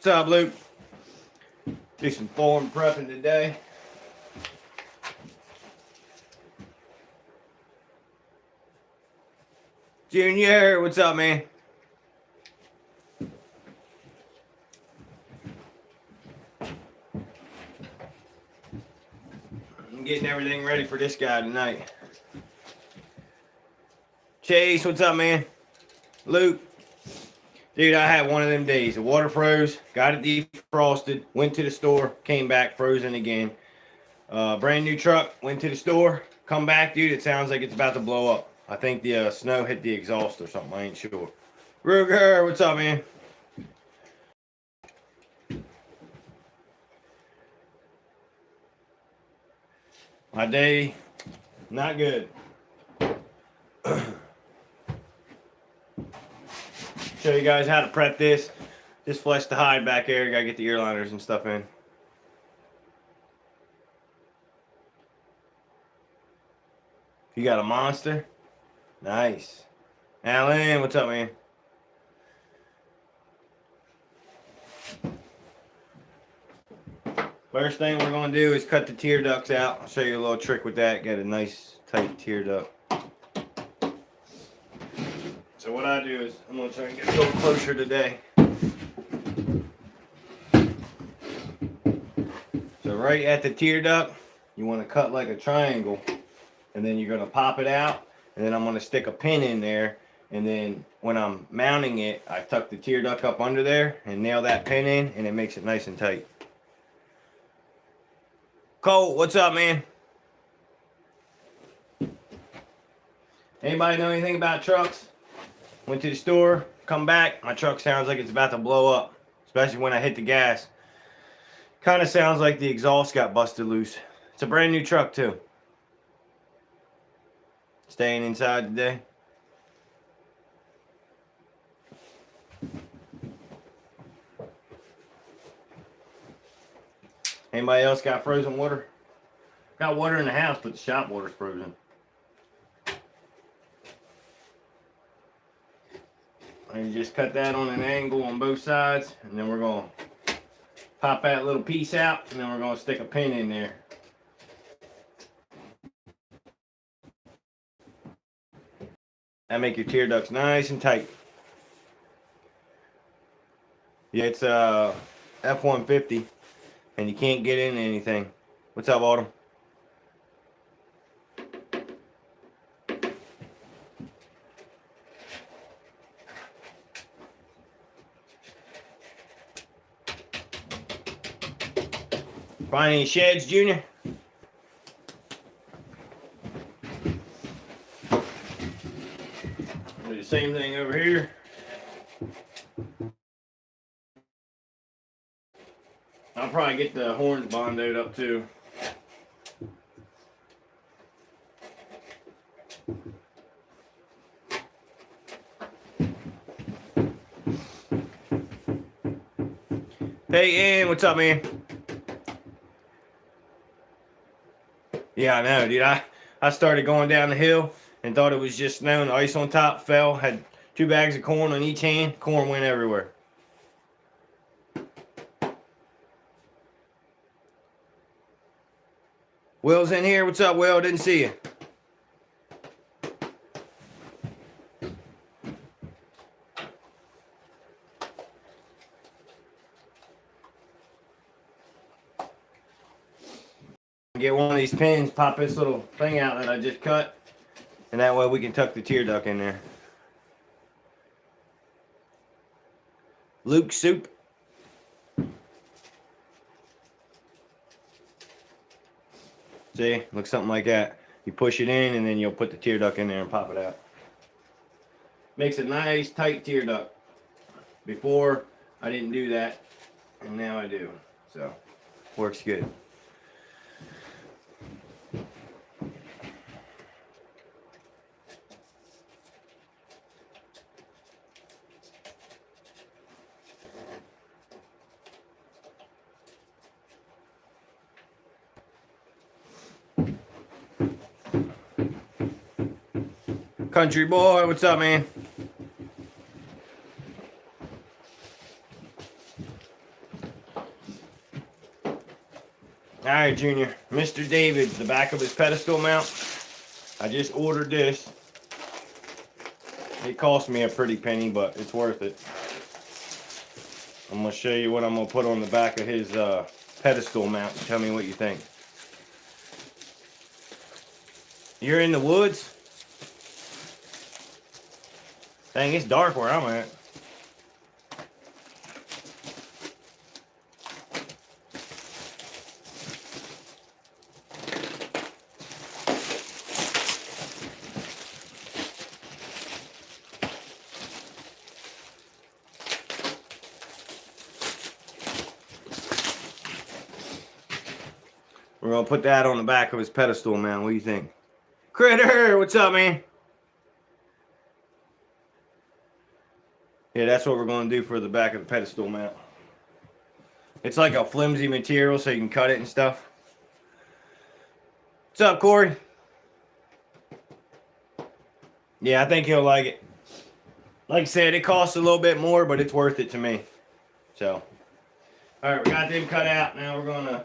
What's up, Luke? Do some form prepping today. Junior, what's up, man? I'm getting everything ready for this guy tonight. Chase, what's up, man? Luke. Dude, I had one of them days. The water froze, got it defrosted, went to the store, came back, frozen again. Brand new truck, went to the store, come back, dude, it sounds like it's about to blow up. I think the snow hit the exhaust or something, I ain't sure. Ruger, what's up, man? My day, not good. Show you guys how to prep this. Just flesh the hide back there. Gotta get the ear liners and stuff in. You got a monster? Nice. Alan, what's up, man? First thing we're gonna do is cut the tear ducts out. I'll show you a little trick with that. Get a nice tight tear duct. So what I do is I'm gonna try and get a little closer today. So right at the tear duct, you want to cut like a triangle, and then you're gonna pop it out, and then I'm gonna stick a pin in there, and then when I'm mounting it, I tuck the tear duct up under there and nail that pin in, and it makes it nice and tight. Cole, what's up, man? Anybody know anything about trucks? Went to the store, come back, my truck sounds like it's about to blow up, especially when I hit the gas. Kind of sounds like the exhaust got busted loose. It's a brand new truck too. Staying inside today. Anybody else got frozen water? Got water in the house, but the shop water's frozen. And you just cut that on an angle on both sides, and then we're going to pop that little piece out, and then we're going to stick a pin in there. That make your tear ducts nice and tight. Yeah, it's F-150, and you can't get in anything. What's up, Autumn? Find any sheds, Junior? Do the same thing over here. I'll probably get the horns bondoed up too. Hey, Ian, what's up, man? Yeah, I know, dude. I started going down the hill and thought it was just snow and the ice on top fell. Had 2 bags of corn on each hand. Corn went everywhere. Will's in here. What's up, Will? Didn't see you. Get one of these pins, pop this little thing out that I just cut, and that way we can tuck the tear duct in there. Luke soup. See, looks something like that. You push it in, and then you'll put the tear duct in there and pop it out. Makes a nice tight tear duct. Before I didn't do that, and now I do. So works good. Country boy, what's up, man? All right, Junior. Mr. David's the back of his pedestal mount. I just ordered this. It cost me a pretty penny, but it's worth it. I'm going to show you what I'm going to put on the back of his pedestal mount. Tell me what you think. You're in the woods? Dang, it's dark where I'm at. We're going to put that on the back of his pedestal mount. What do you think? Critter, what's up, man? Yeah, that's what we're going to do for the back of the pedestal mount. It's like a flimsy material so you can cut it and stuff. What's up, Corey? Yeah, I think he'll like it. Like I said, it costs a little bit more, but it's worth it to me. So, all right, we got them cut out. Now we're going to...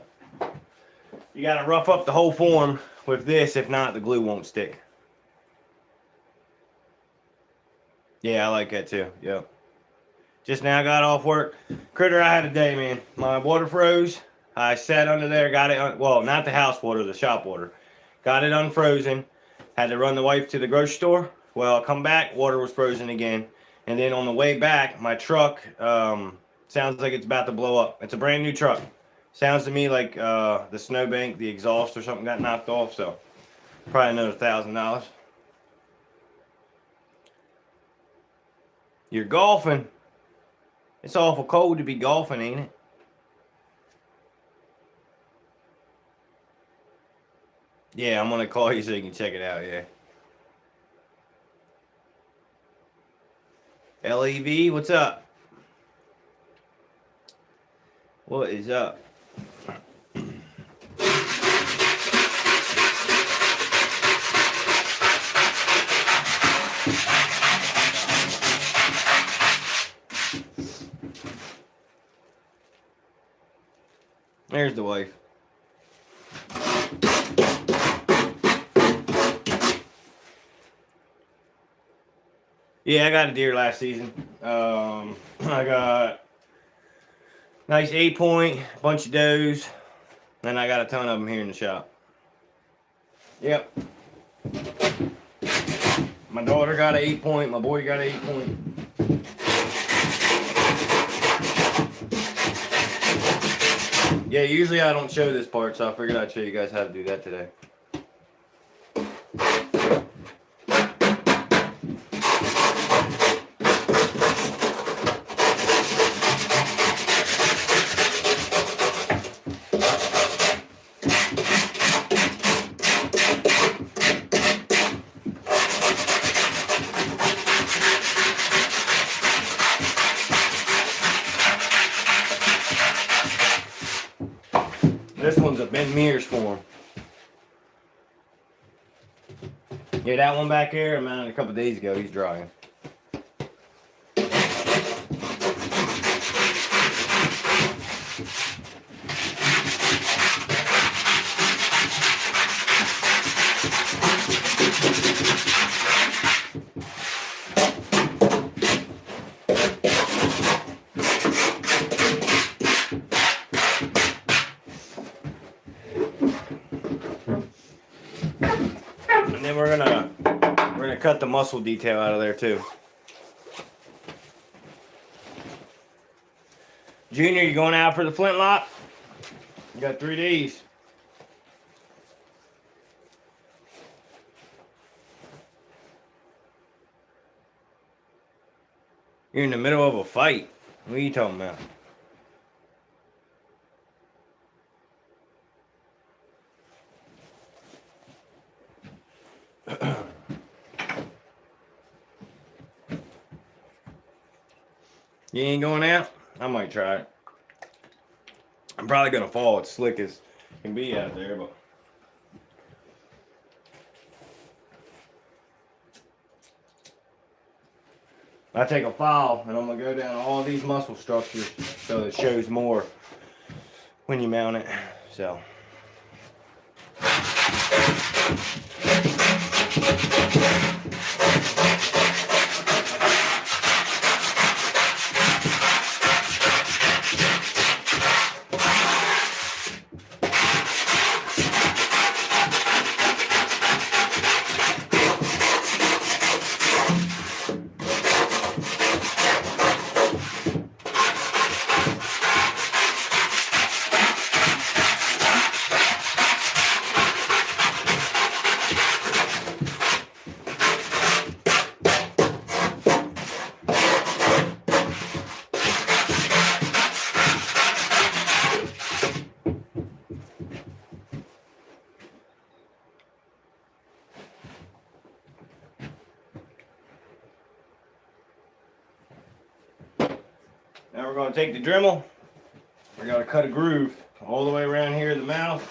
You got to rough up the whole form with this. If not, the glue won't stick. Yeah, I like that too. Yep. Just now got off work. Critter, I had a day, man. My water froze. I sat under there, got it, well, not the house water, the shop water. Got it unfrozen. Had to run the wife to the grocery store. Well, come back, water was frozen again. And then on the way back, my truck sounds like it's about to blow up. It's a brand new truck. Sounds to me like the snowbank, the exhaust or something got knocked off, so probably another $1,000. You're golfing. It's awful cold to be golfing, ain't it? Yeah, I'm going to call you so you can check it out, yeah. LEV, what's up? What is up? There's the wife. Yeah, I got a deer last season. I got nice 8-point, bunch of does. Then I got a ton of them here in the shop. Yep. My daughter got an 8-point. My boy got an 8-point. Yeah, usually I don't show this part, so I figured I'd show you guys how to do that today. This one's a Ben Mears form. Yeah, that one back there, I mounted a couple days ago. He's drying. And then we're gonna cut the muscle detail out of there too. Junior, you going out for the flintlock? You got 3 days. You're in the middle of a fight. What are you talking about? You ain't going out? I might try it. I'm probably gonna fall. It's slick as can be out there, but I take a file and I'm gonna go down all these muscle structures so it shows more when you mount it. So Now we're going to take the Dremel. We're going to cut a groove all the way around here at the mouth,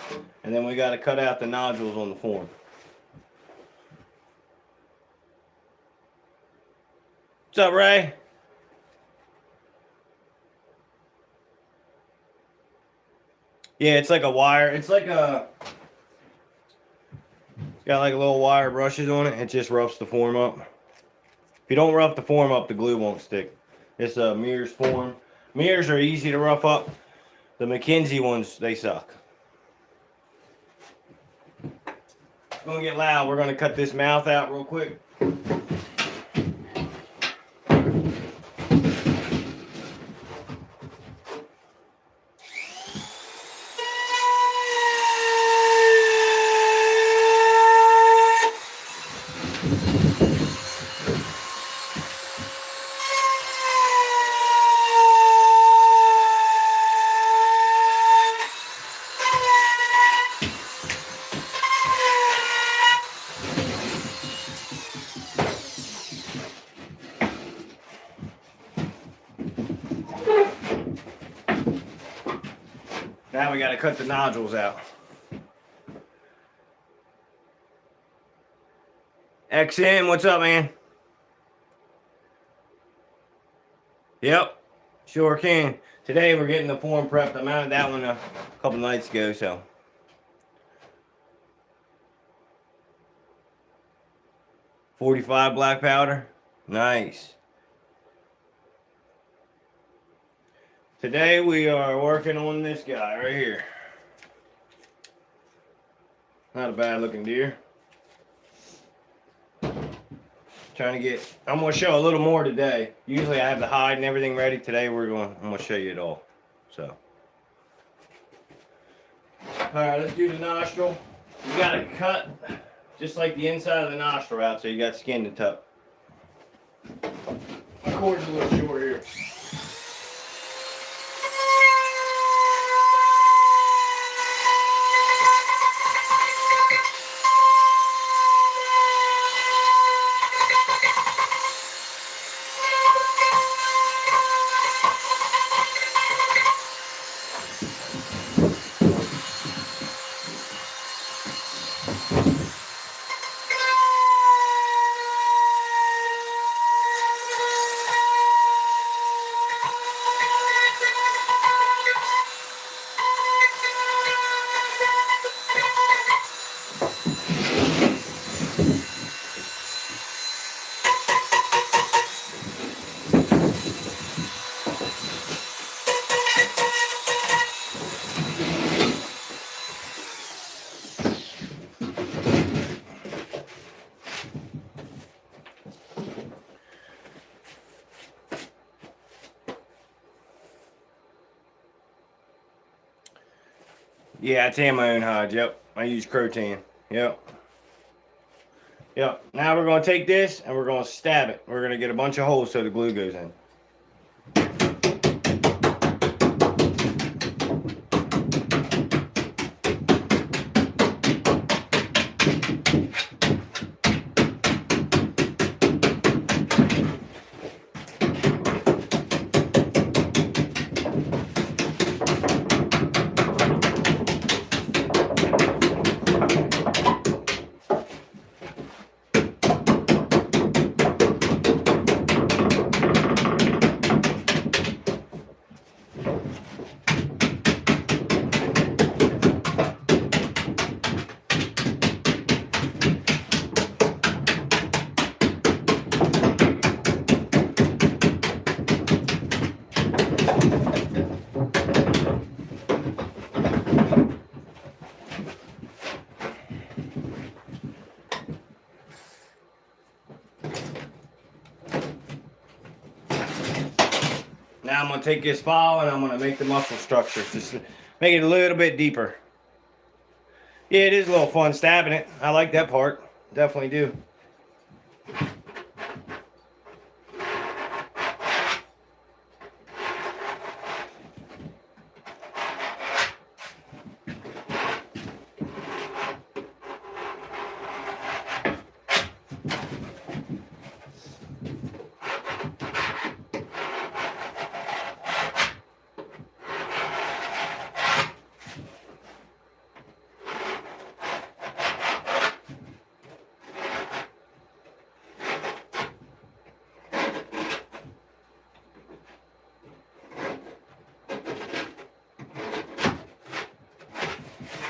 and then we got to cut out the nodules on the form. What's up, Ray? Yeah, it's like a wire. It's like a... It's got like a little wire brushes on it. It just roughs the form up. If you don't rough the form up, the glue won't stick. It's a Mears form. Mears are easy to rough up. The McKinsey ones, they suck. It's gonna get loud. We're gonna cut this mouth out real quick. Now we got to cut the nodules out. XM, what's up, man? Yep, sure can. Today we're getting the form prepped. I mounted that one a couple nights ago, so. .45 black powder, nice. Today we are working on this guy right here. Not a bad looking deer. Trying to get, I'm going to show a little more today. Usually I have the hide and everything ready. Today I'm going to show you it all. So. Alright, let's do the nostril. You got to cut just like the inside of the nostril out so you got skin to tuck. My cord's a little short here. Yeah, I tan my own hide. Yep. I use Crotan. Yep. Yep. Now we're going to take this and we're going to stab it. We're going to get a bunch of holes so the glue goes in. take this file and I'm going to make the muscle structure. Just make it a little bit deeper. Yeah, it is a little fun stabbing it. I like that part. Definitely do.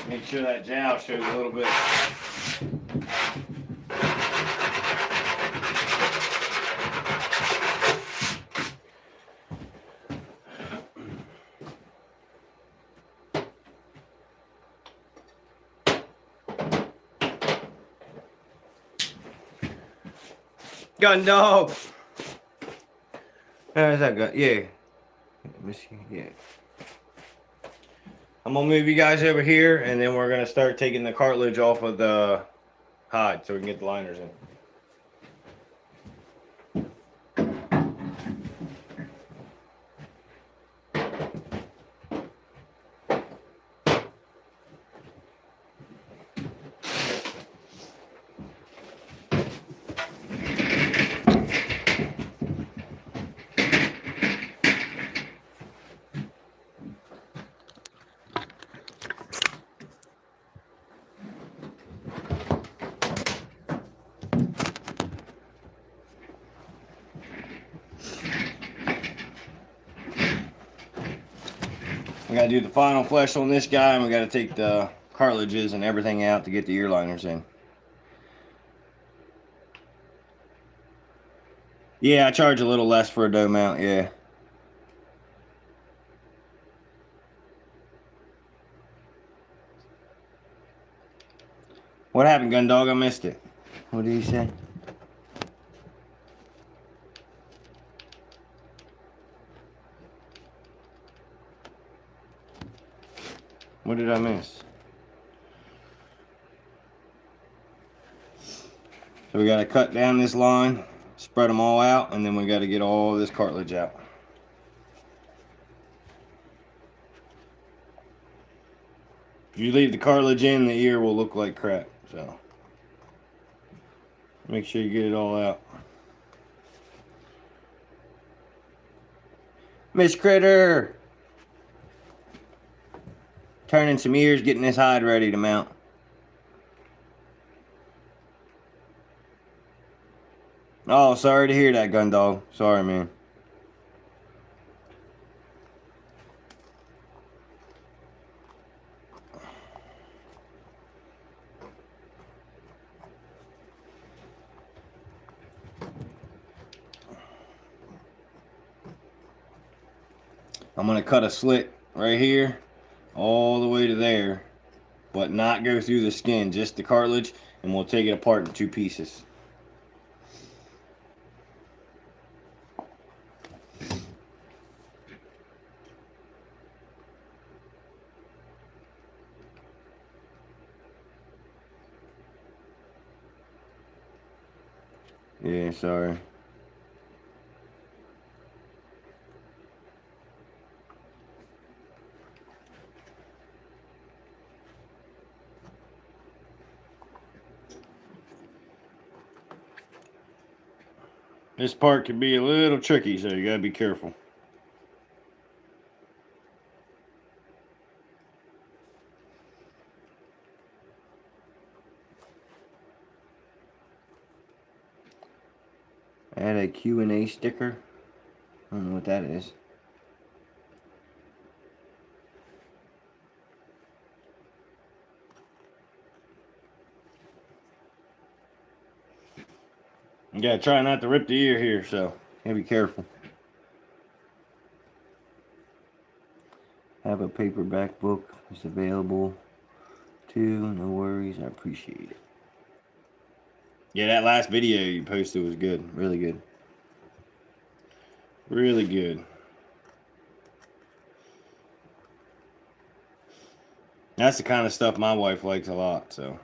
Make sure that jowl shows a little bit. Gun dog. There's that gun. Yeah. Yeah. I'm gonna move you guys over here, and then we're gonna start taking the cartilage off of the hide so we can get the liners in. We gotta do the final flesh on this guy, and we gotta take the cartilages and everything out to get the ear liners in. Yeah, I charge a little less for a dough mount, yeah. What happened, gun dog? I missed it. What did he say? What did I miss? So we got to cut down this line, spread them all out, and then we got to get all this cartilage out. If you leave the cartilage in, the ear will look like crap. So make sure you get it all out. Miss Critter! Turning some ears, getting this hide ready to mount. Oh, sorry to hear that, gun dog. Sorry, man. I'm going to cut a slit right here all the way to there, but not go through the skin, just the cartilage, and we'll take it apart in 2 pieces. Yeah, sorry. This part can be a little tricky, so you gotta be careful. Add a Q&A sticker. I don't know what that is. You gotta try not to rip the ear here, so you gotta be careful. Have a paperback book. It's available too. No worries. I appreciate it. Yeah, that last video you posted was good. Really good. Really good. That's the kind of stuff my wife likes a lot, so.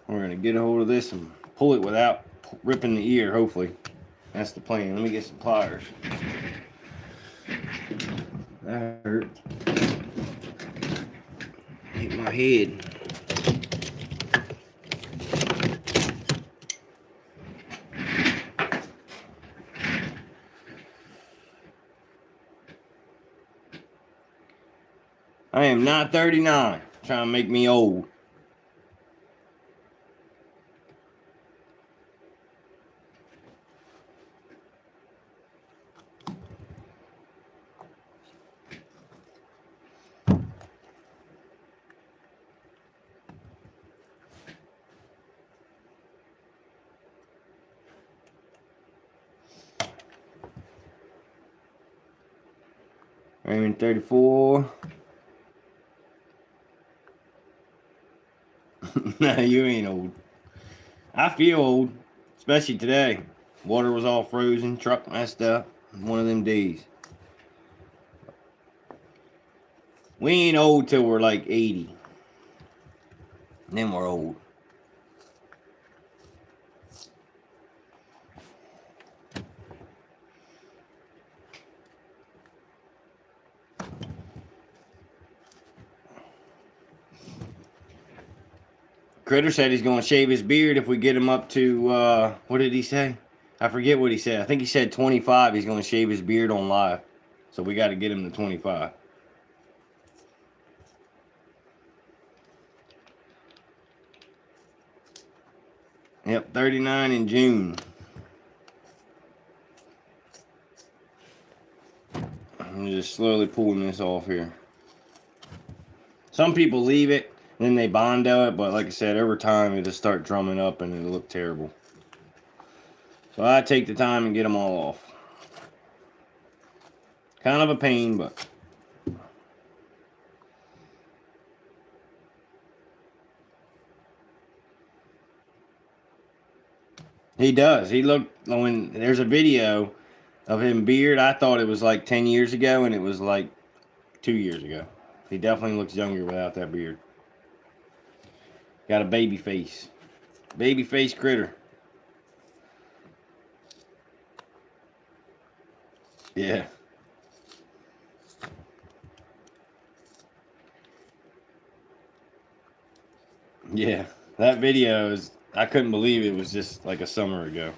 We're going to get a hold of this and pull it without ripping the ear, hopefully. That's the plan. Let me get some pliers. That hurt. Hit my head. I am not 39. Trying to make me old. I'm in 34. No, you ain't old. I feel old, especially today. Water was all frozen, truck messed up. One of them days. We ain't old till we're like 80. Then we're old. Critter said he's going to shave his beard if we get him up to, what did he say? I forget what he said. I think he said 25. He's going to shave his beard on live. So we got to get him to 25. Yep, 39 in June. I'm just slowly pulling this off here. Some people leave it, then they Bondo it, but like I said, over time it'll start drumming up and it'll look terrible. So I take the time and get them all off. Kind of a pain, but he does. He looked, when there's a video of him beard, I thought it was like 10 years ago, and it was like 2 years ago. He definitely looks younger without that beard. Got a baby face. Baby face critter. Yeah. Yeah. That video is, I couldn't believe it was just like a summer ago.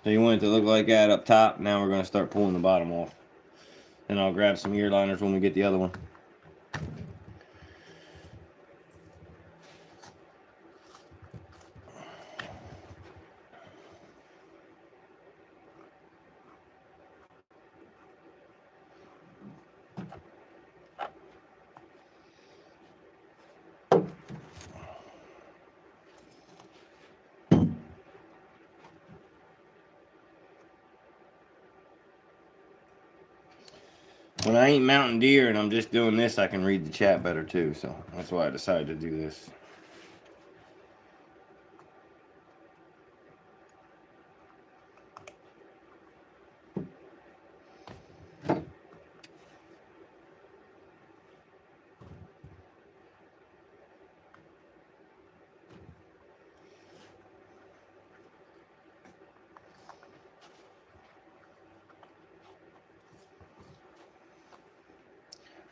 So you want it to look like that up top. Now we're going to start pulling the bottom off. Then I'll grab some ear liners when we get the other one. When I eat mountain deer and I'm just doing this, I can read the chat better too. So that's why I decided to do this.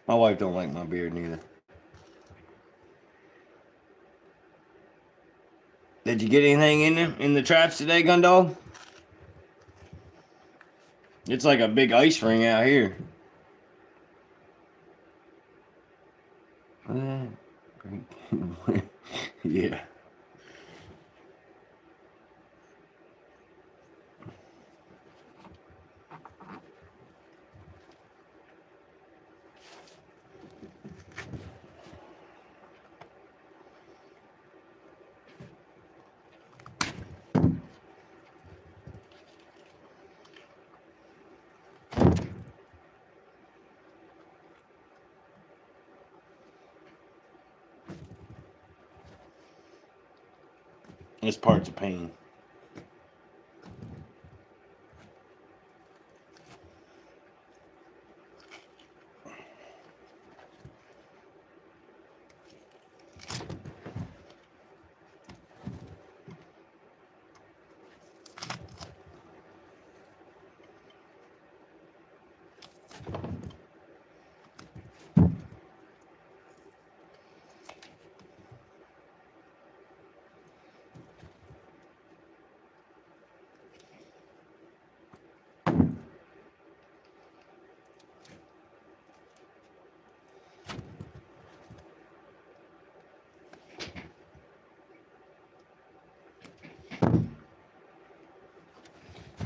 My wife don't like my beard neither. Did you get anything in the traps today, Gundog? It's like a big ice ring out here. Great Yeah. This part's a pain.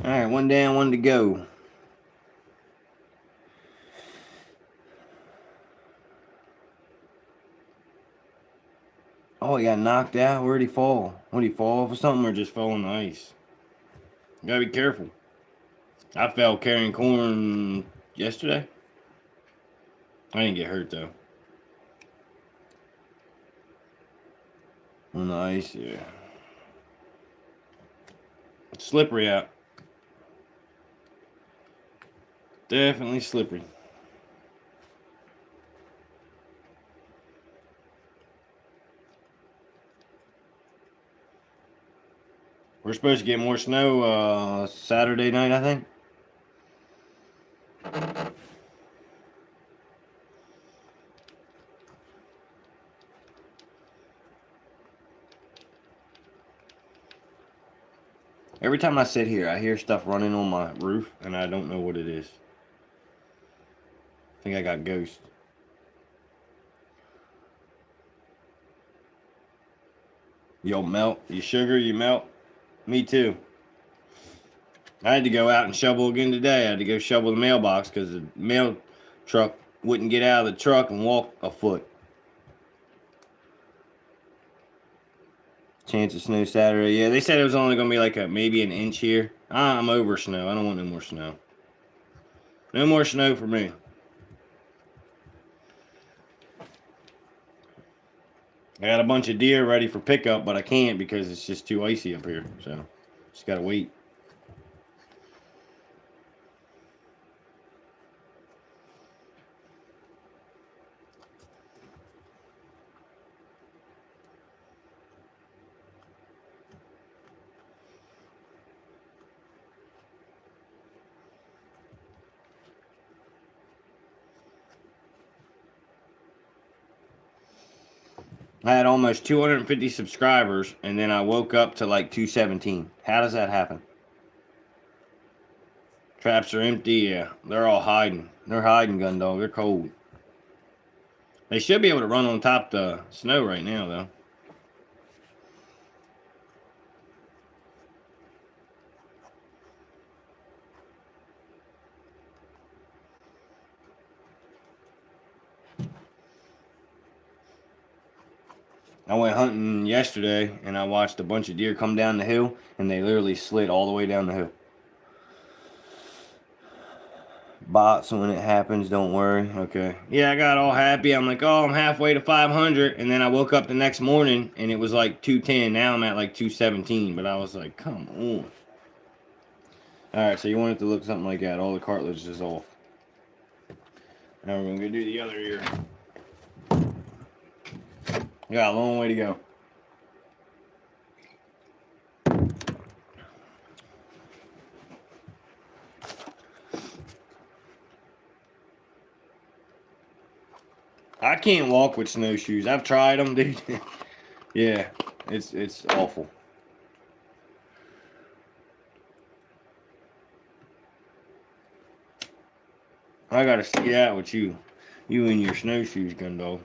All right, one down, one to go. Oh, he got knocked out. Where'd he fall? Would he fall off of something or just fall on the ice? You gotta be careful. I fell carrying corn yesterday. I didn't get hurt though. On the ice, yeah. It's slippery out. Definitely slippery. We're supposed to get more snow Saturday night, I think. Every time I sit here, I hear stuff running on my roof, and I don't know what it is. I think I got ghosts. Yo, melt. You sugar, you melt. Me too. I had to go out and shovel again today. I had to go shovel the mailbox because the mail truck wouldn't get out of the truck and walk a foot. Chance of snow Saturday. Yeah, they said it was only going to be like maybe an inch here. I'm over snow. I don't want no more snow. No more snow for me. I got a bunch of deer ready for pickup, but I can't because it's just too icy up here. So, just got to wait. I had almost 250 subscribers, and then I woke up to like 217. How does that happen? Traps are empty, yeah. They're all hiding. They're hiding, gun dog. They're cold. They should be able to run on top of the snow right now, though. I went hunting yesterday, and I watched a bunch of deer come down the hill, and they literally slid all the way down the hill. Bots when it happens, don't worry. Okay. Yeah, I got all happy. I'm like, oh, I'm halfway to 500. And then I woke up the next morning and it was like 210. Now I'm at like 217. But I was like, come on. Alright, so you want it to look something like that. All the cartilage is off. Now we're going to go do the other ear. We got a long way to go. I can't walk with snowshoes. I've tried them, dude. Yeah, it's awful. I gotta see out with you. You and your snowshoes, gun dog.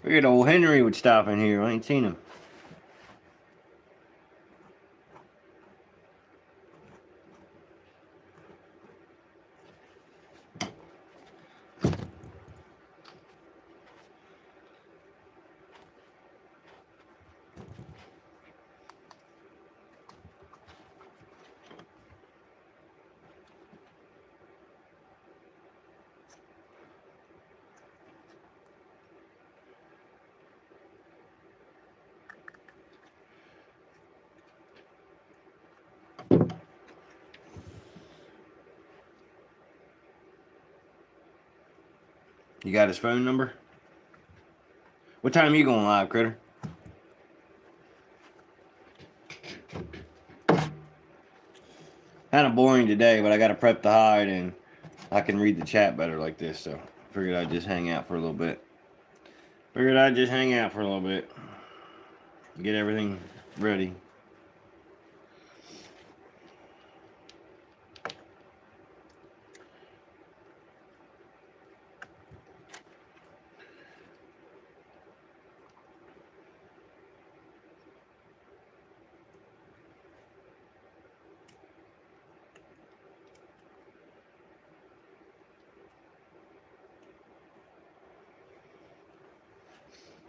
Figured old Henry would stop in here. I ain't seen him. You got his phone number? What time you going live, Critter? Kind of boring today, but I got to prep the hide and I can read the chat better like this, so figured I'd just hang out for a little bit. Get everything ready.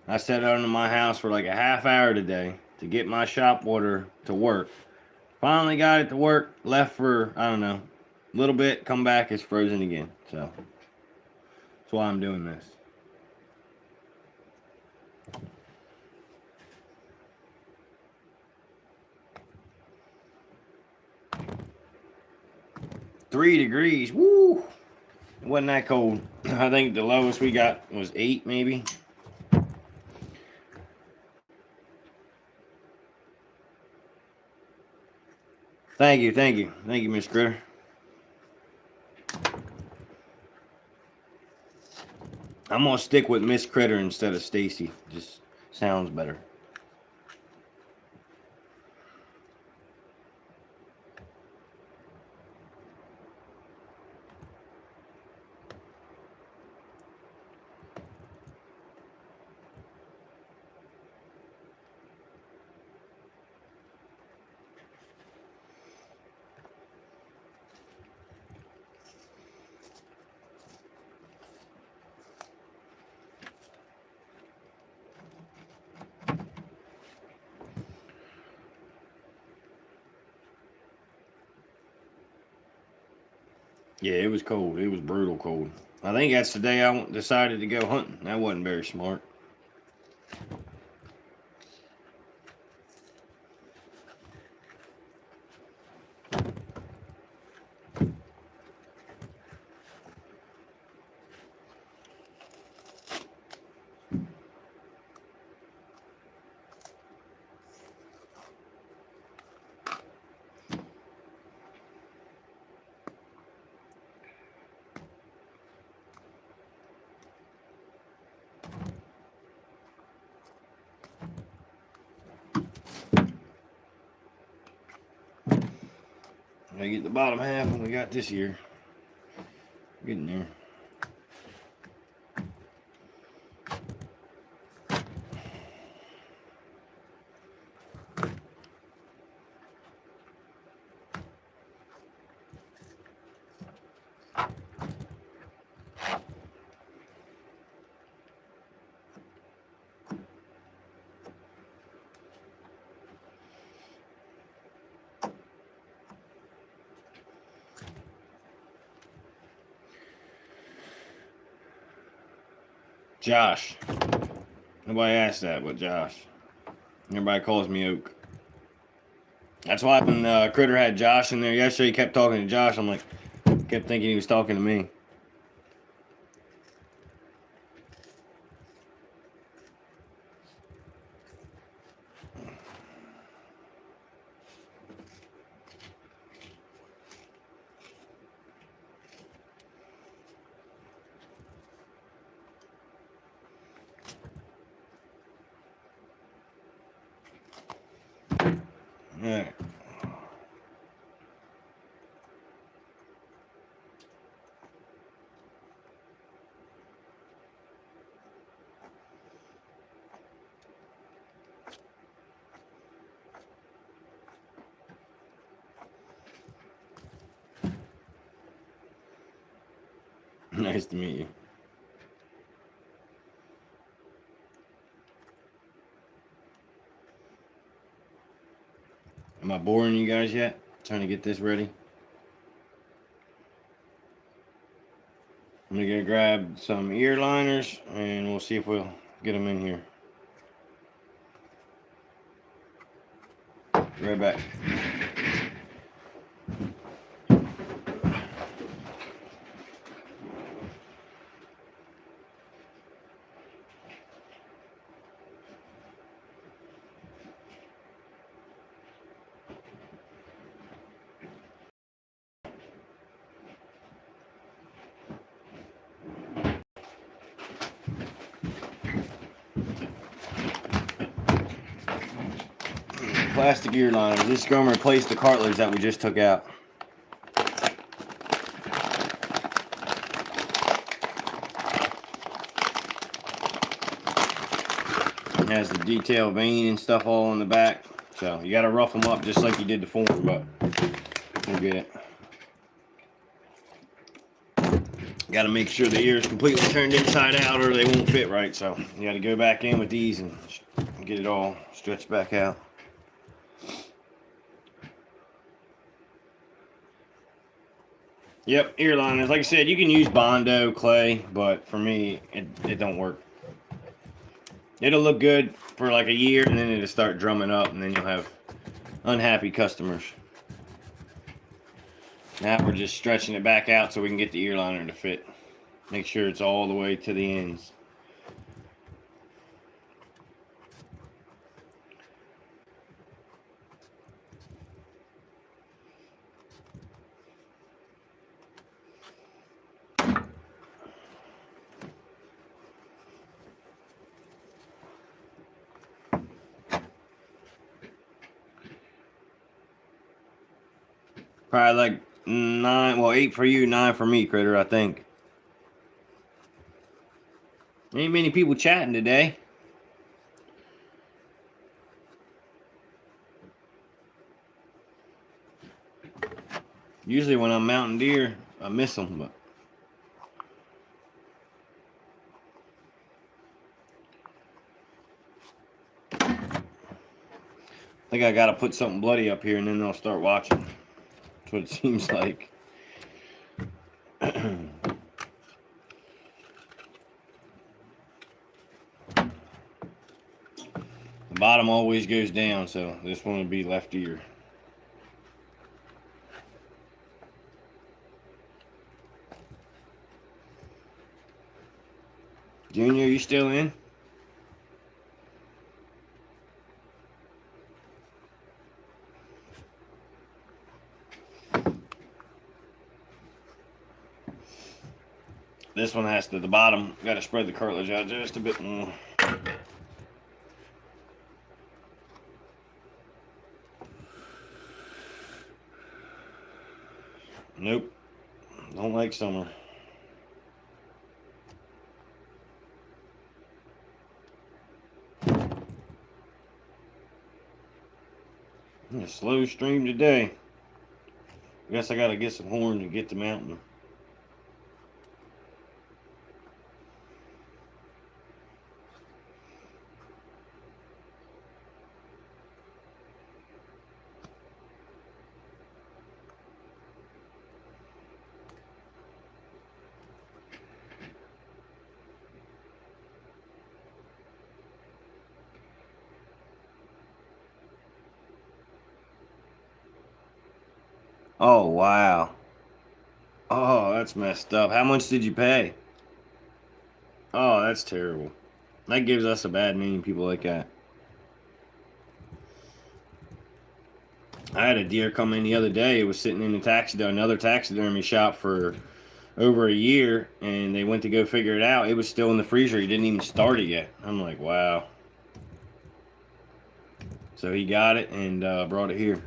I sat under my house for like a half hour today to get my shop order to work. Finally got it to work, left for, I don't know, a little bit, come back, it's frozen again. So, that's why I'm doing this. $3 degrees, woo! It wasn't that cold. I think the lowest we got was 8 maybe. Thank you, Miss Critter. I'm gonna stick with Miss Critter instead of Stacy. Just sounds better. Yeah, it was cold. It was brutal cold. I think that's the day I decided to go hunting. That wasn't very smart. I get the bottom half when we got this year. Getting there. Josh. Nobody asked that, but Josh. Everybody calls me Oak. That's why when Critter had Josh in there yesterday, he kept talking to Josh. I'm like, kept thinking he was talking to me. Alright. Nice to meet you. Am I boring you guys yet? Trying to get this ready. I'm gonna go grab some ear liners and we'll see if we'll get them in here. Right back. Plastic ear liners. This is going to replace the cartilage that we just took out. It has the detail vein and stuff all in the back. So you got to rough them up just like you did the form, but we'll get it. Got to make sure the ear is completely turned inside out or they won't fit right. So you got to go back in with these and get it all stretched back out. Yep, ear liners. Like I said, you can use Bondo, clay, but for me, it don't work. It'll look good for like a year, and then it'll start drumming up, and then you'll have unhappy customers. Now we're just stretching it back out so we can get the ear liner to fit. Make sure it's all the way to the ends. Probably like 9, well 8 for you, 9 for me, Critter, I think. Ain't many people chatting today. Usually when I'm mounting deer, I miss them, but I think I gotta put something bloody up here and then they'll start watching. That's what it seems like. The bottom always goes down, so this one would be left ear. Junior, you still in? This one has to, the bottom, got to spread the cartilage out just a bit more. Nope. Don't like summer. A slow stream today. I guess I got to get some horn to get the mountain. Oh, wow. Oh, that's messed up. How much did you pay? Oh, that's terrible. That gives us a bad name, people like that. I had a deer come in the other day. It was sitting in another taxidermy shop for over a year, and they went to go figure it out. It was still in the freezer. He didn't even start it yet. I'm like, wow. So he got it and brought it here.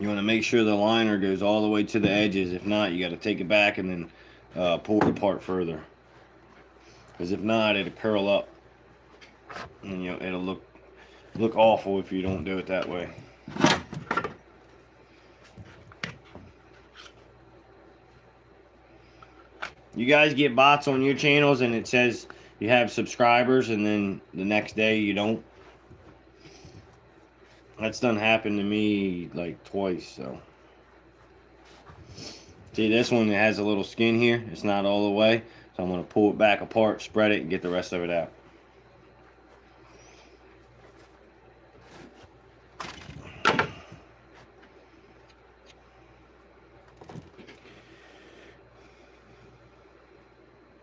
You want to make sure the liner goes all the way to the edges. If not, you got to take it back and then pull it apart further. Because if not, it'll curl up, and it'll look awful if you don't do it that way. You guys get bots on your channels and it says you have subscribers and then the next day you don't? That's done happened to me like twice, so. See, this one has a little skin here. It's not all the way. So I'm going to pull it back apart, spread it, and get the rest of it out.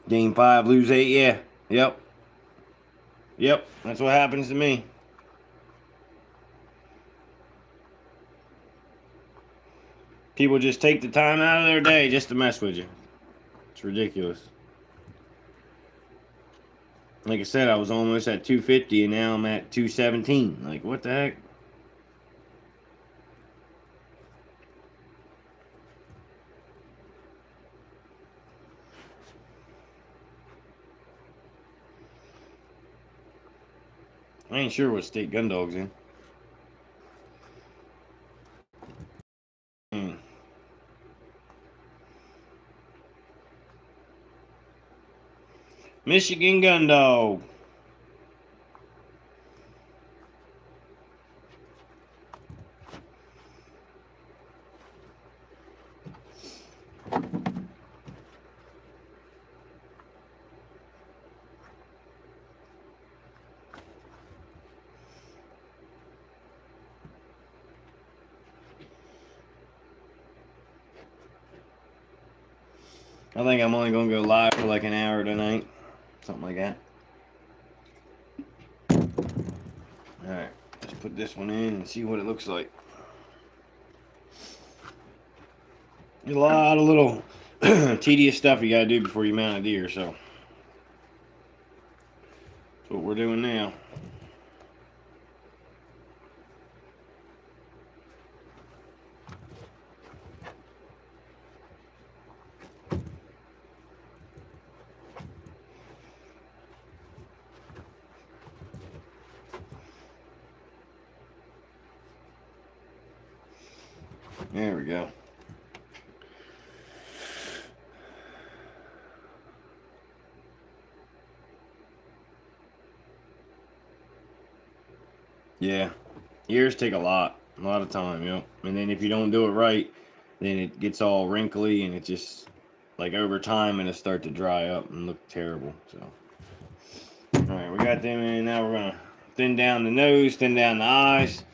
Game 5, lose 8, yeah. Yep, that's what happens to me. People just take the time out of their day just to mess with you. It's ridiculous. Like I said, I was almost at 250 and now I'm at 217. Like, what the heck? I ain't sure what state Gundog's in. Michigan Gundog. I think I'm only going to go live for like an hour tonight. Something like that. Alright, let's put this one in and see what it looks like. There's a lot of little tedious stuff you got to do before you mount a deer, so. That's what we're doing now. There we go. Yeah, ears take a lot of time, And then if you don't do it right, then it gets all wrinkly and it just, like over time, it'll start to dry up and look terrible. So, all right, we got them in. Now we're gonna thin down the nose, thin down the eyes.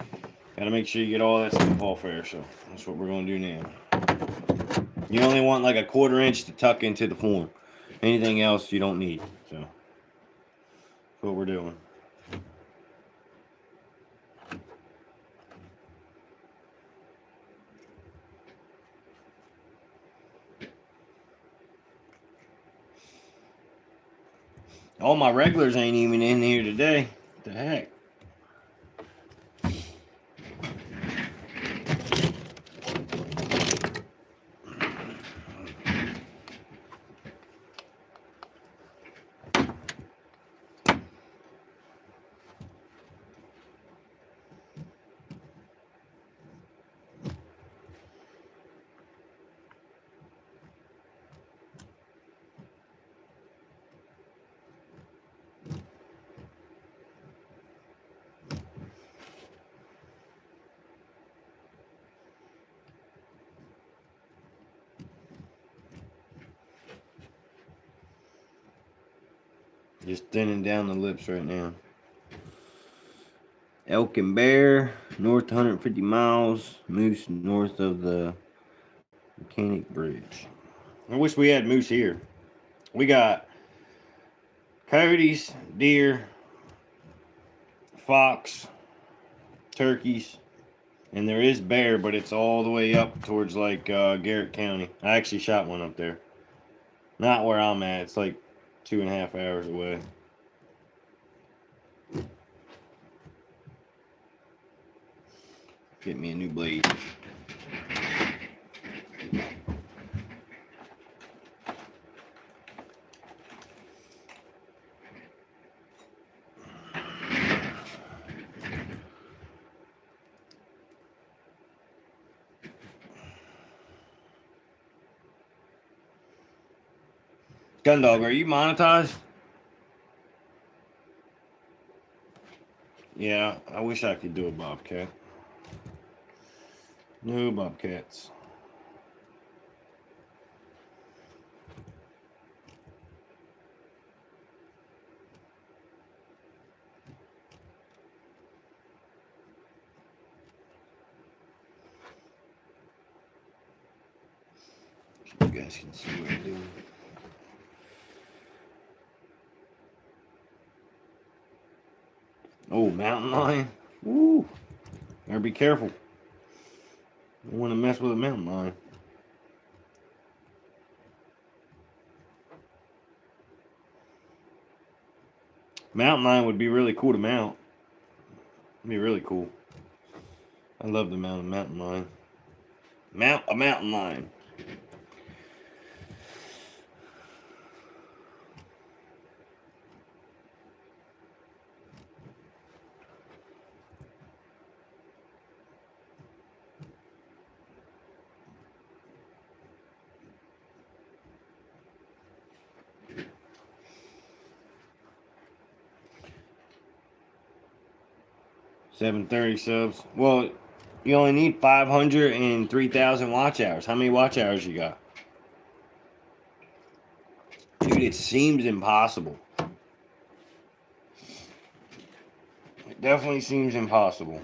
Gotta make sure you get all that stuff off there. So that's what we're gonna do now. You only want like a 1/4 inch to tuck into the form. Anything else you don't need. So that's what we're doing. All my regulars ain't even in here today. What the heck? Just thinning down the lips right now. Elk and bear, north 150 miles. Moose north of the Mechanic Bridge. I wish we had moose here. We got coyotes, deer, fox, turkeys, and there is bear, but it's all the way up towards like Garrett County. I actually shot one up there. Not where I'm at. It's like 2.5 hours away. Get me a new blade. Gundog, are you monetized? Yeah, I wish I could do a bobcat. No bobcats. You guys can see what I'm doing. Oh, mountain lion. Woo. Better be careful. Don't want to mess with a mountain lion. Mountain lion would be really cool to mount. It'd be really cool. I love to mount a mountain lion. Mount a mountain lion. $730 subs. Well, you only need 503,000 watch hours. How many watch hours you got? Dude, it seems impossible. It definitely seems impossible.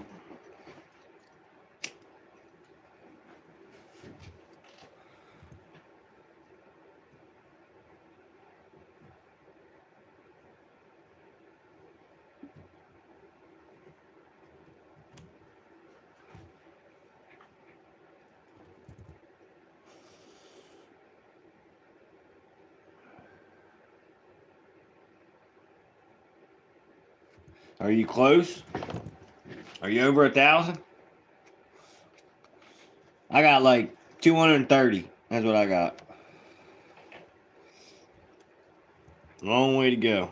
Are you close? Are you over 1,000? I got like 230. That's what I got. Long way to go.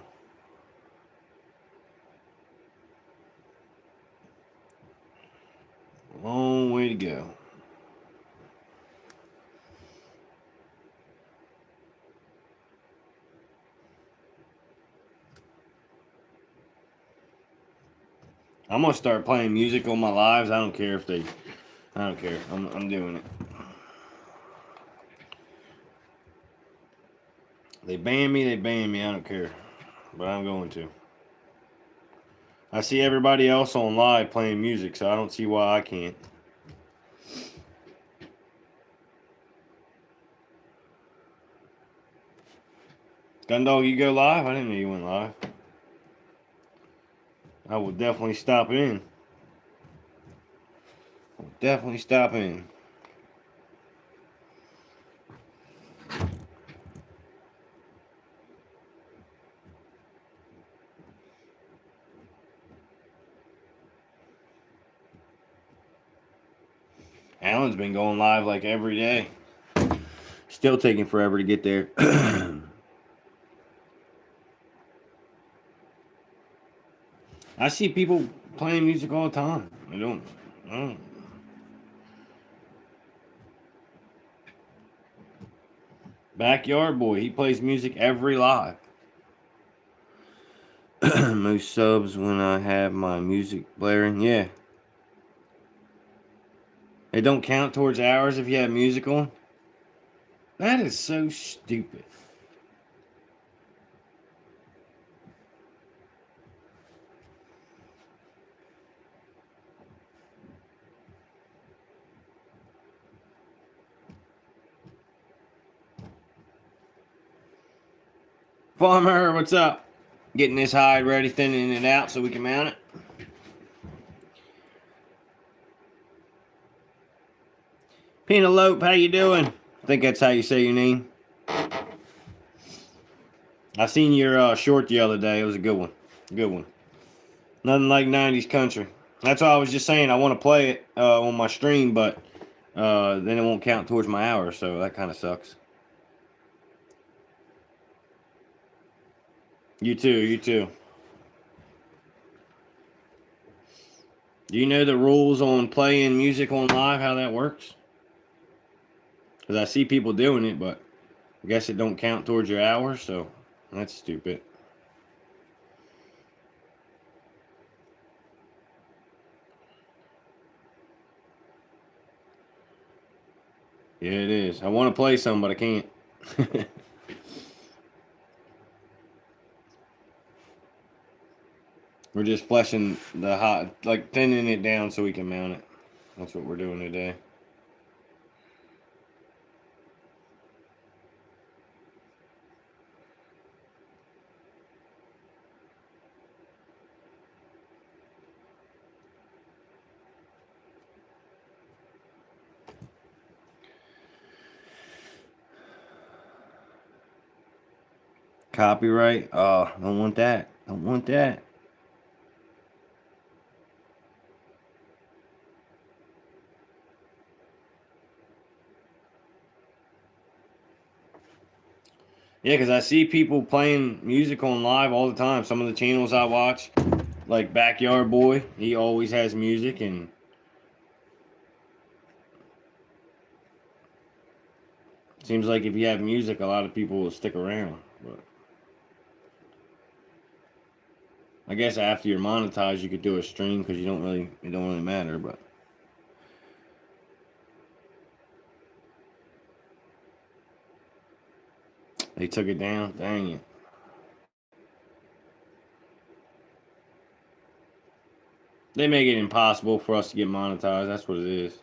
Long way to go. I'm gonna start playing music on my lives. I don't care. I'm doing it. They ban me. I don't care. But I'm going to. I see everybody else on live playing music, so I don't see why I can't. Gundog, you go live? I didn't know you went live. I will definitely stop in. Definitely stop in. Alan's been going live like every day. Still taking forever to get there. I see people playing music all the time. I don't. Backyard boy, he plays music every live. Most subs when I have my music blaring. Yeah. It don't count towards hours if you have music on. That is so stupid. Farmer, what's up? Getting this hide ready, thinning it out so we can mount it. Penelope, how you doing? I think that's how you say your name. I seen your short the other day. It was a good one. Good one. Nothing like 90s country. That's why I was just saying I want to play it on my stream, but then it won't count towards my hours, so that kind of sucks. You too, you too. Do you know the rules on playing music on live, how that works? Because I see people doing it, but I guess it don't count towards your hours, so that's stupid. Yeah, it is. I want to play some, but I can't. We're just fleshing the hot, like thinning it down so we can mount it. That's what we're doing today. Copyright? Oh, don't want that. Don't want that. Yeah, because I see people playing music on live all the time. Some of the channels I watch, like Backyard Boy, he always has music, and seems like if you have music, a lot of people will stick around. But I guess after you're monetized, you could do a stream because it don't really matter. But they took it down. Dang it. They make it impossible for us to get monetized. That's what it is.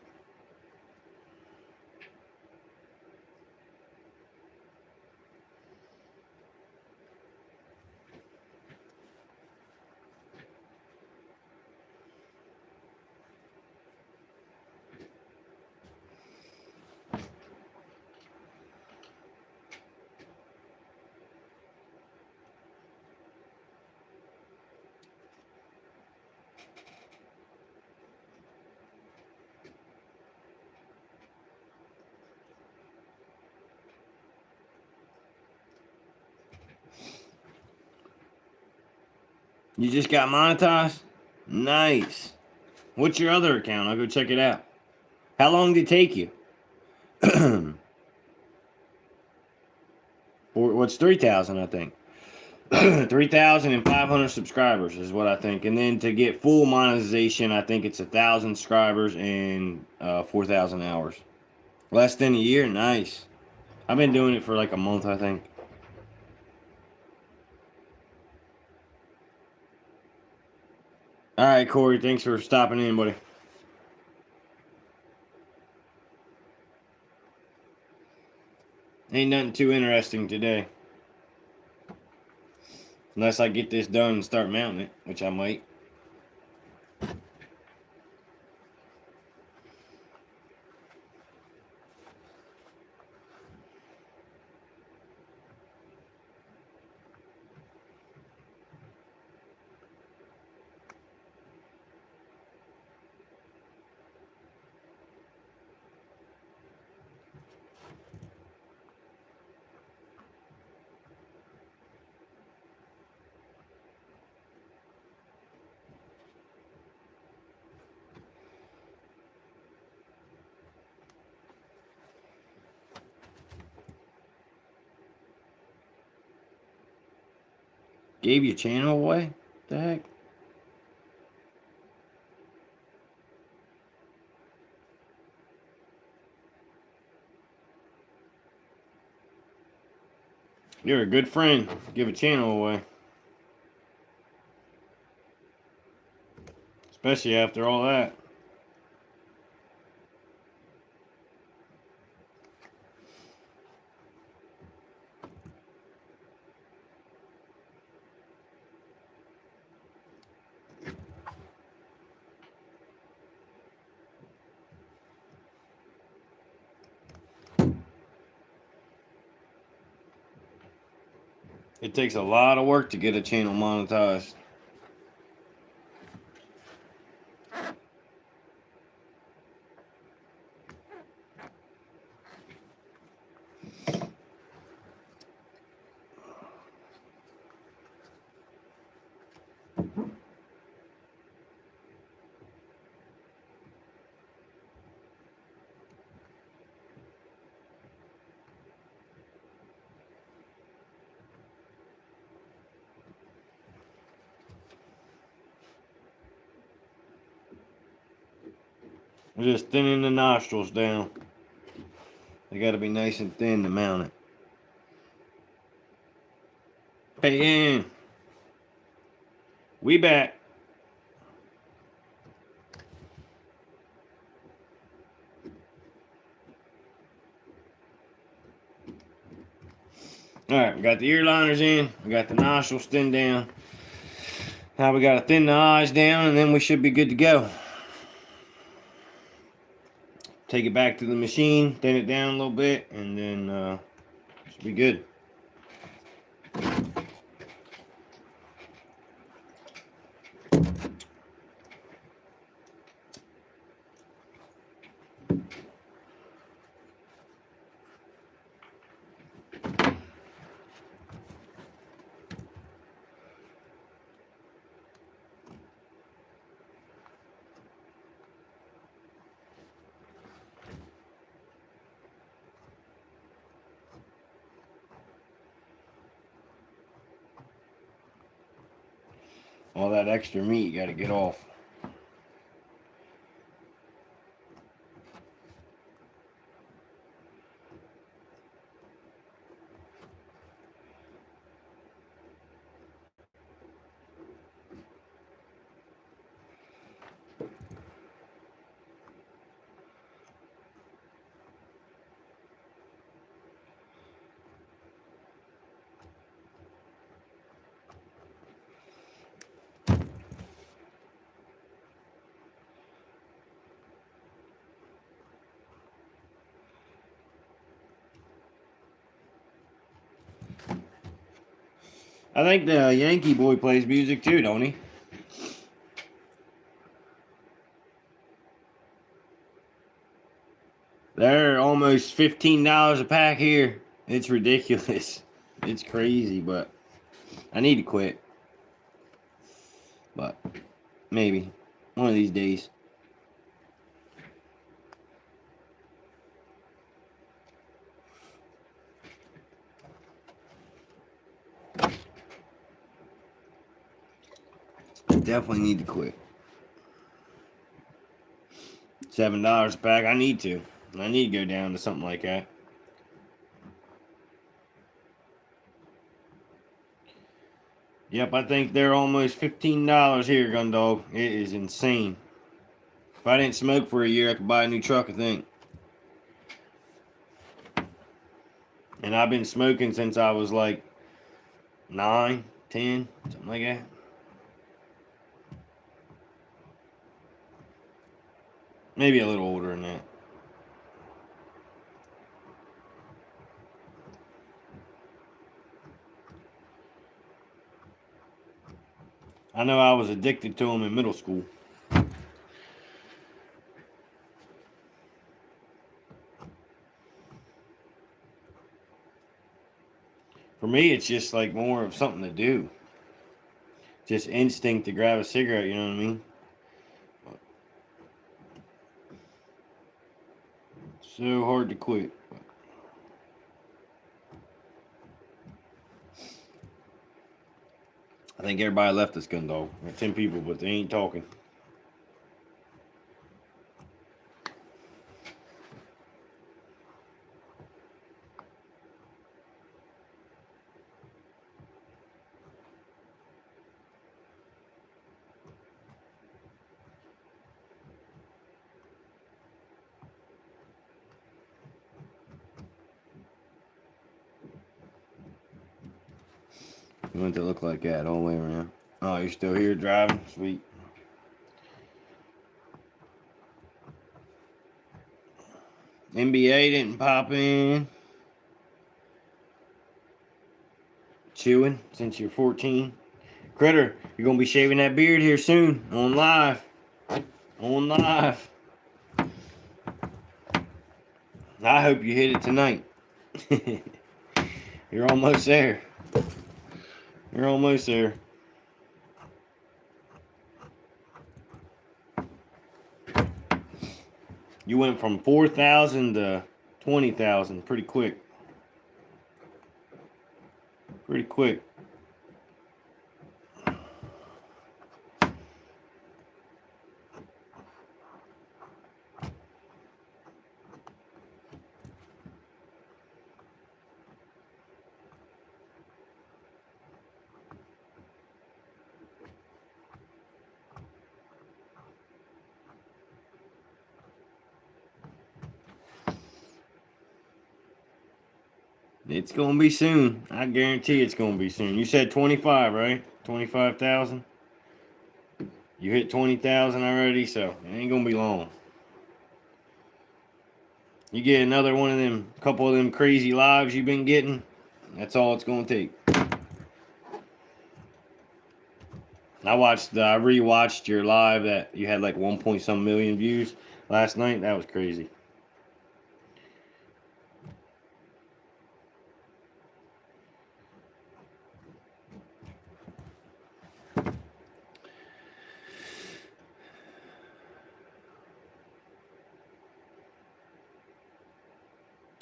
You just got monetized? Nice. What's your other account? I'll go check it out. How long did it take you? Or what's 3,000, I think. 3,500 subscribers is what I think. And then to get full monetization, I think it's 1,000 subscribers and 4,000 hours. Less than a year? Nice. I've been doing it for like a month, I think. All right, Corey, thanks for stopping in, buddy. Ain't nothing too interesting today. Unless I get this done and start mounting it, which I might. Gave your channel away? The heck? You're a good friend. Give a channel away. Especially after all that. It takes a lot of work to get a channel monetized. Just thinning the nostrils down. They got to be nice and thin to mount it. Hey, in. We back. Alright, we got the ear liners in. We got the nostrils thinned down. Now we got to thin the eyes down, and then we should be good to go. Take it back to the machine, thin it down a little bit, and then should be good. All that extra meat got to get off. I think the Yankee boy plays music too, don't he? They're almost $15 a pack here. It's ridiculous. It's crazy, but I need to quit. But maybe one of these days. I definitely need to quit. $7 a pack. I need to. I need to go down to something like that. Yep, I think they're almost $15 here, Gundog. It is insane. If I didn't smoke for a year, I could buy a new truck, I think. And I've been smoking since I was like 9, 10, something like that. Maybe a little older than that. I know I was addicted to them in middle school. For me, it's just like more of something to do. Just instinct to grab a cigarette, you know what I mean? So hard to quit. I think everybody left this gun dog. 10 people, but they ain't talking. You want it to look like that all the way around. Oh, you're still here driving? Sweet. NBA didn't pop in. Chewing since you're 14. Critter, you're going to be shaving that beard here soon. On live. On live. I hope you hit it tonight. You're almost there. You're almost there. You went from 4,000 to 20,000 pretty quick. Pretty quick. It's gonna be soon. I guarantee it's gonna be soon. You said 25, right? 25,000. You hit 20,000 already, so it ain't gonna be long. You get another one of them, couple of them crazy lives you've been getting. That's all it's gonna take. I rewatched your live that you had like 1 point some million views last night. That was crazy.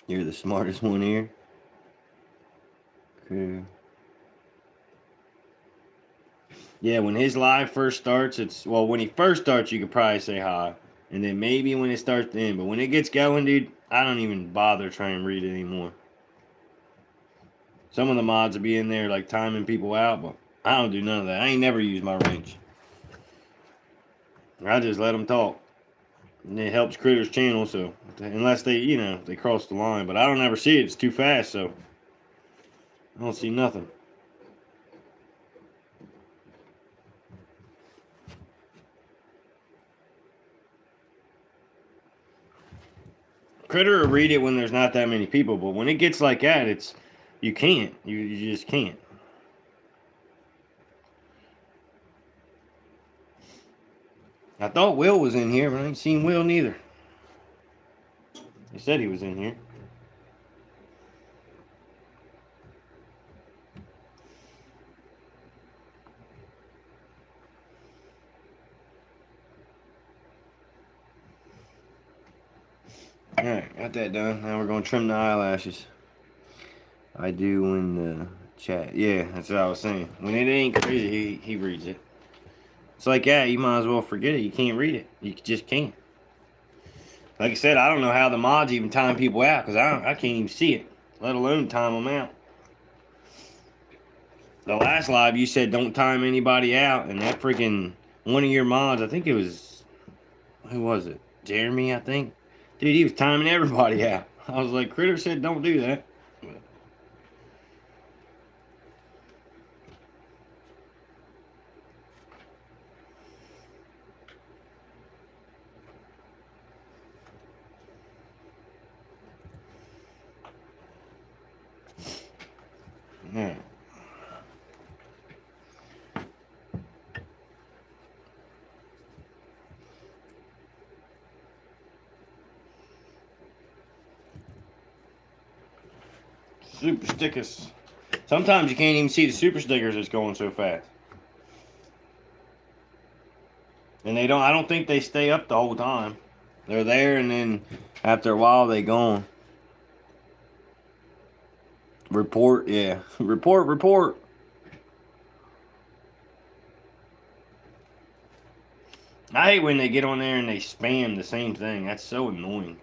You're the smartest one here. Okay. Yeah, when his live first starts, when he first starts, you could probably say hi. And then maybe when it starts to end. But when it gets going, dude, I don't even bother trying to read it anymore. Some of the mods will be in there like timing people out, but I don't do none of that. I ain't never used my wrench. I just let them talk. And it helps Critter's channel, so unless they cross the line. But I don't ever see it. It's too fast, so I don't see nothing. Critter will read it when there's not that many people, but when it gets like that, you can't. You just can't. I thought Will was in here, but I ain't seen Will neither. He said he was in here. Alright, got that done. Now we're going to trim the eyelashes. I do in the chat. Yeah, that's what I was saying. When it ain't crazy, he reads it. It's like, yeah, you might as well forget it. You can't read it. You just can't. Like I said, I don't know how the mods even time people out because I can't even see it, let alone time them out. The last live you said don't time anybody out, and that freaking one of your mods, I think it was, who was it? Jeremy, I think. Dude, he was timing everybody out. I was like, Critter said don't do that. Yeah. Super stickers. Sometimes you can't even see the super stickers. It's going so fast. And I don't think they stay up the whole time. They're there and then after a while they gone. Report, yeah. Report. I hate when they get on there and they spam the same thing. That's so annoying.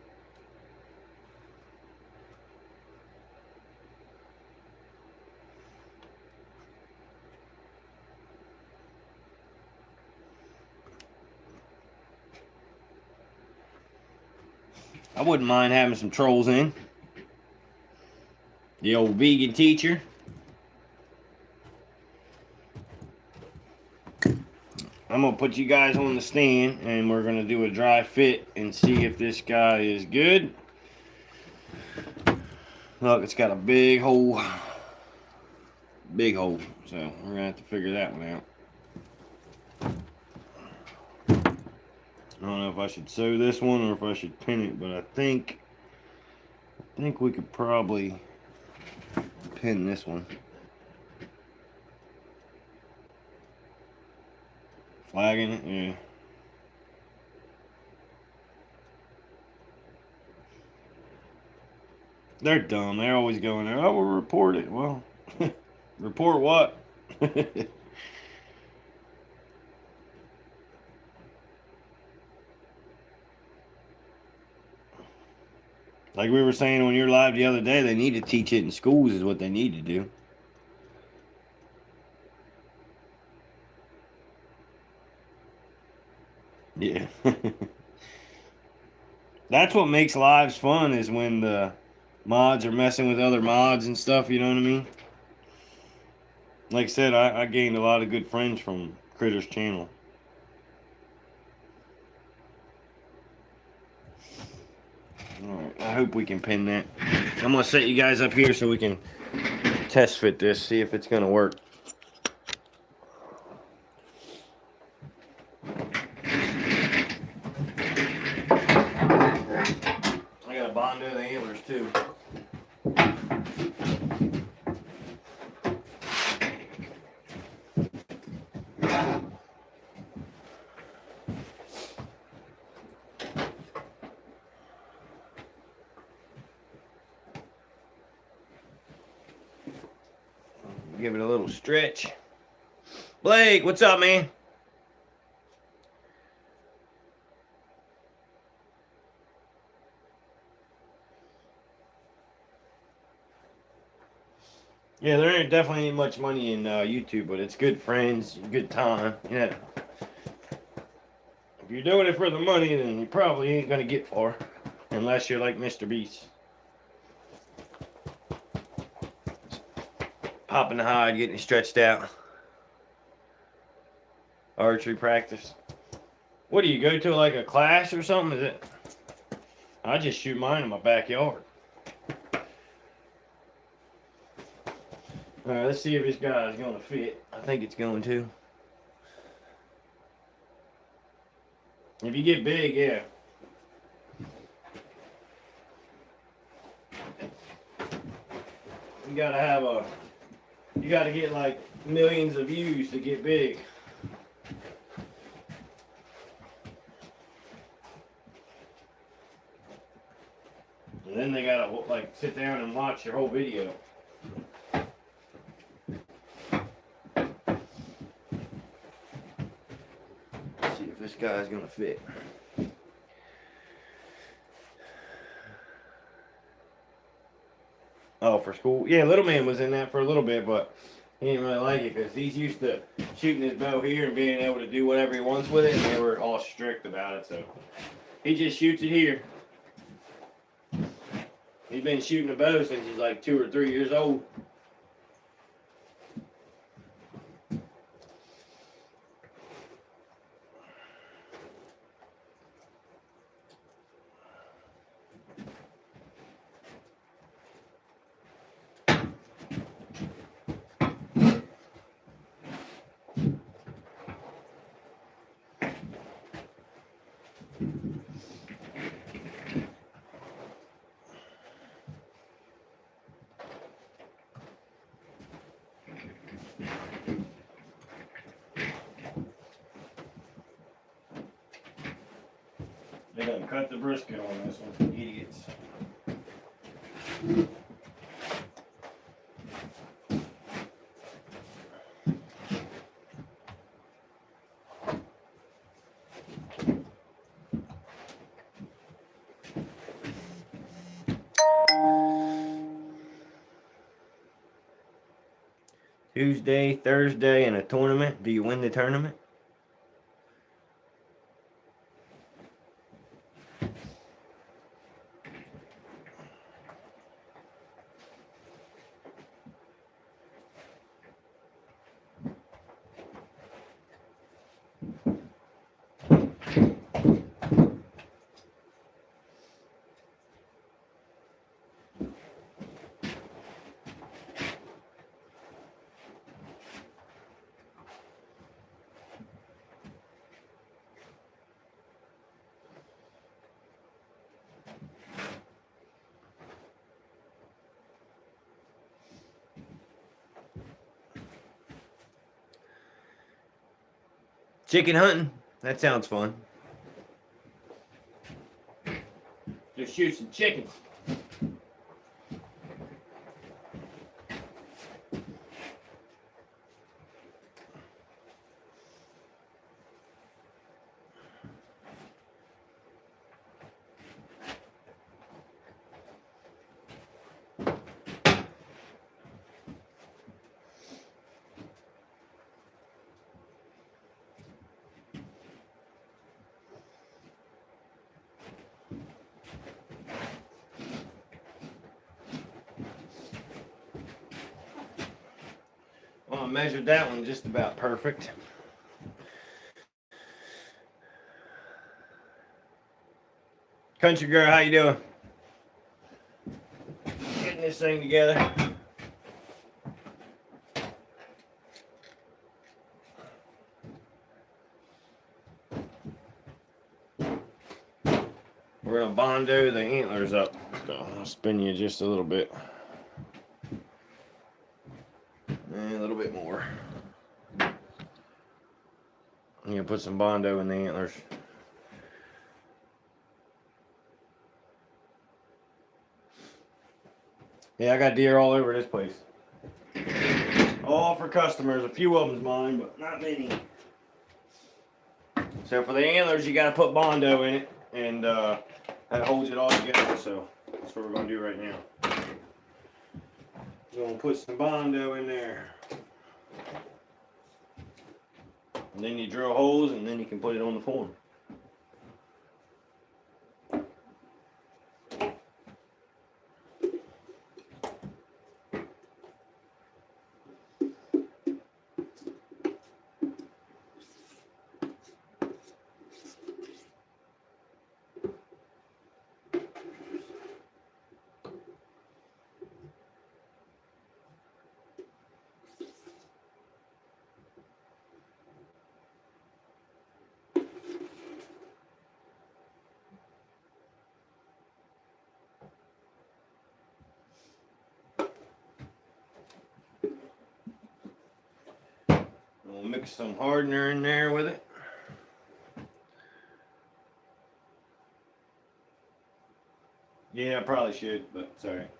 I wouldn't mind having some trolls in. The old vegan teacher. I'm going to put you guys on the stand and we're going to do a dry fit and see if this guy is good. Look, it's got a big hole. Big hole. So we're going to have to figure that one out. I don't know if I should sew this one or if I should pin it, but I think we could probably pin this one. Flagging it, yeah. They're dumb. They're always going there. Oh, we'll report it. Well, report what? Like we were saying on your live the other day, they need to teach it in schools is what they need to do. Yeah. That's what makes lives fun is when the mods or messing with other mods and stuff, you know what I mean? Like I said, I gained a lot of good friends from Critter's channel. Alright, I hope we can pin that. I'm going to set you guys up here so we can test fit this, see if it's going to work. I got a bond to the antlers too. Give it a little stretch. Blake, what's up, man? Yeah, there ain't definitely ain't much money in YouTube, but it's good friends, good time. Yeah. If you're doing it for the money, then you probably ain't gonna get far, unless you're like Mr. Beast. Popping the hide, getting it stretched out. Archery practice. What do you go to, like a class or something? Is it? I just shoot mine in my backyard. All right, let's see if this guy is gonna fit. I think it's going to. If you get big, yeah. You gotta have a. You gotta get like millions of views to get big. And then they gotta like sit down and watch your whole video. Let's see if this guy's gonna fit. Oh, for school? Yeah, little man was in that for a little bit, but he didn't really like it because he's used to shooting his bow here and being able to do whatever he wants with it, and they were all strict about it, so he just shoots it here. He's been shooting a bow since he's like 2 or 3 years old. They done cut the brisket on this one, idiots. Tuesday, Thursday, and a tournament. Do you win the tournament? Chicken hunting? That sounds fun. Just shoot some chickens. measured that one just about perfect. Country girl, how you doing? Getting this thing together. We're gonna bondo the antlers up. So I'll spin you just a little bit. And a little bit more. I'm gonna put some bondo in the antlers. Yeah, I got deer all over this place. All for customers. A few of them's mine, but not many. So for the antlers, you got to put bondo in it, and that holds it all together. So that's what we're going to do right now. We're going to put some bondo in there. And then you drill holes, and then you can put it on the form. We'll mix some hardener in there with it. Yeah, I probably should, but it's alright.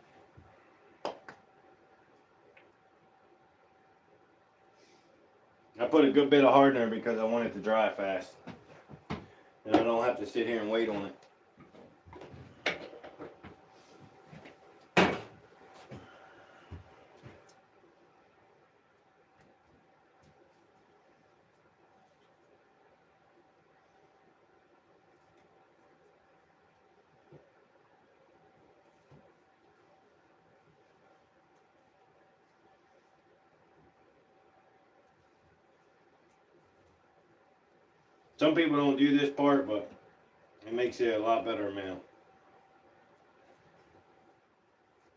I put a good bit of hardener because I want it to dry fast. And I don't have to sit here and wait on it. Some people don't do this part, but it makes it a lot better amount.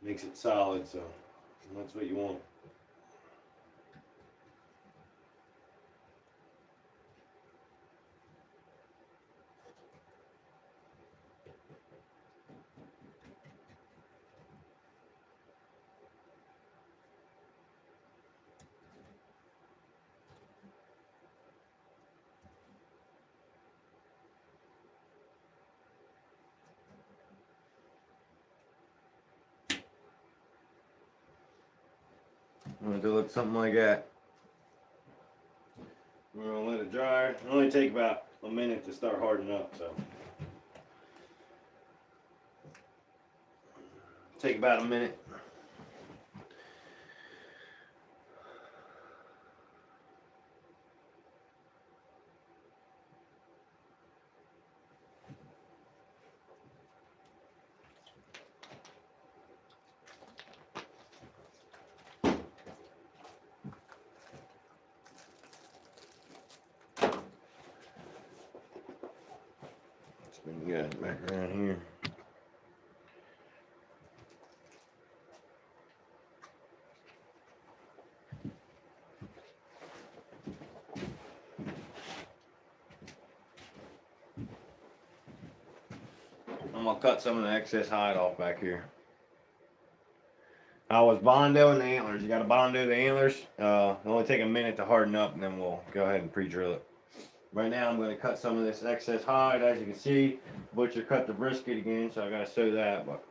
Makes it solid, so that's what you want. I'm going to look something like that. We're going to let it dry. It only take about a minute to start hardening up, so. Take about a minute. We got it back around here. I'm gonna cut some of the excess hide off back here. I was bondoing the antlers. You gotta bondo the antlers. It'll only take a minute to harden up, and then we'll go ahead and pre-drill it. Right now I'm going to cut some of this excess hide. As you can see, butcher cut the brisket again, so I got to sew that. But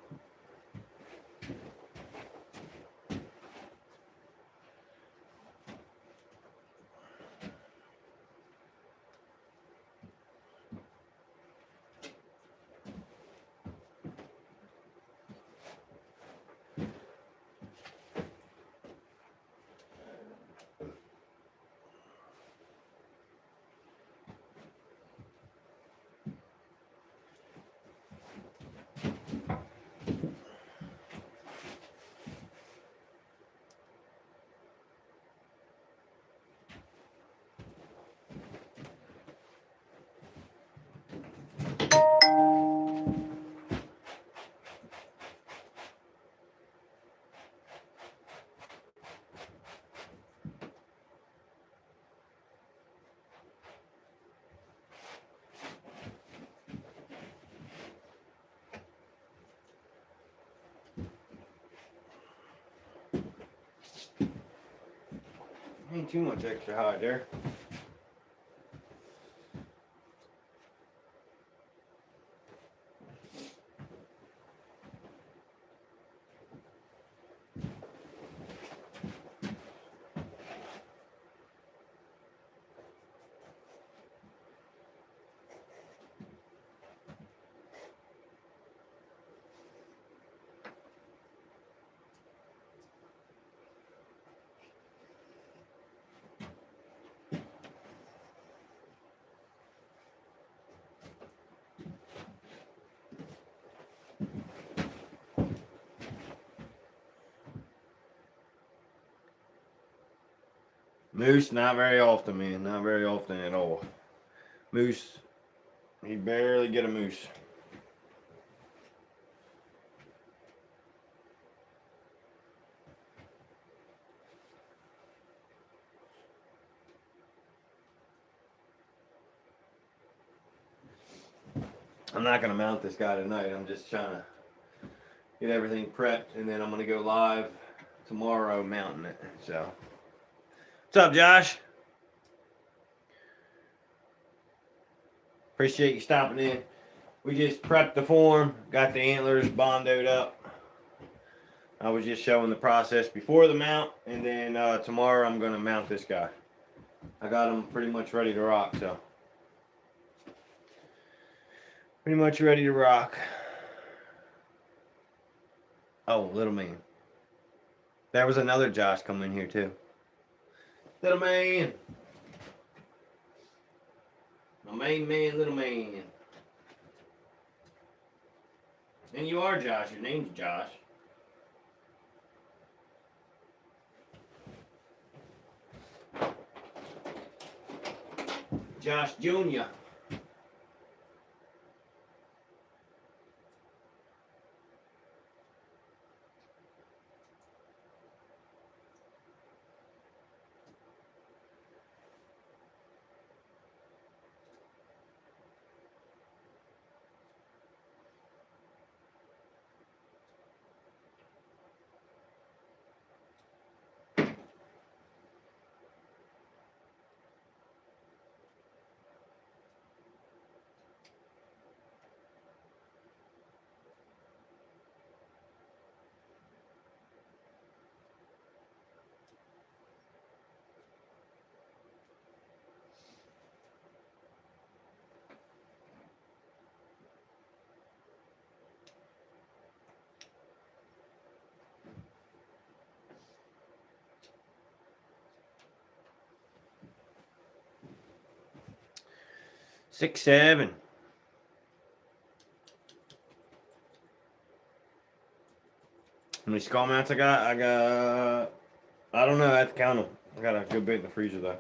Ain't too much extra hide there. Moose, not very often, man. Not very often at all. Moose, you barely get a moose. I'm not going to mount this guy tonight. I'm just trying to get everything prepped, and then I'm going to go live tomorrow mounting it. So, what's up, Josh? Appreciate you stopping in. We just prepped the form, got the antlers bondoed up. I was just showing the process before the mount, and then tomorrow I'm going to mount this guy. I got him pretty much ready to rock, so. Pretty much ready to rock. Oh, little man. There was another Josh coming in here too. Little man. My main man, little man. And you are Josh. Your name's Josh. Josh Jr. Six, 7. How many skull mounts I got? I don't know. I have to count them. I got a good bit in the freezer though.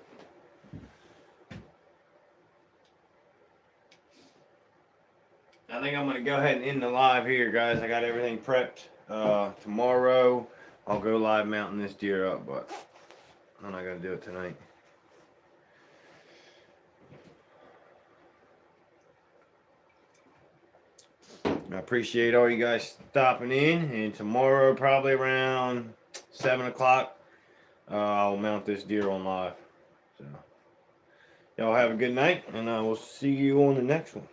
I think I'm going to go ahead and end the live here, guys. I got everything prepped. Tomorrow, I'll go live mounting this deer up, but I'm not going to do it tonight. I appreciate all you guys stopping in, and tomorrow, probably around 7 o'clock, I'll mount this deer on live. So, y'all have a good night, and I will see you on the next one.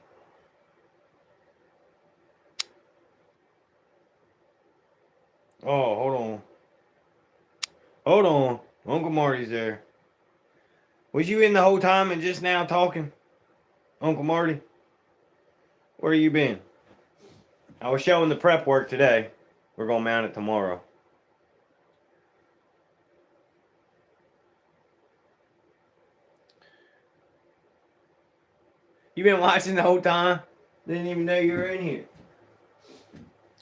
Oh, hold on. Hold on. Uncle Marty's there. Was you in the whole time and just now talking? Uncle Marty? Where you been? I was showing the prep work today. We're going to mount it tomorrow. You been watching the whole time? Didn't even know you were in here.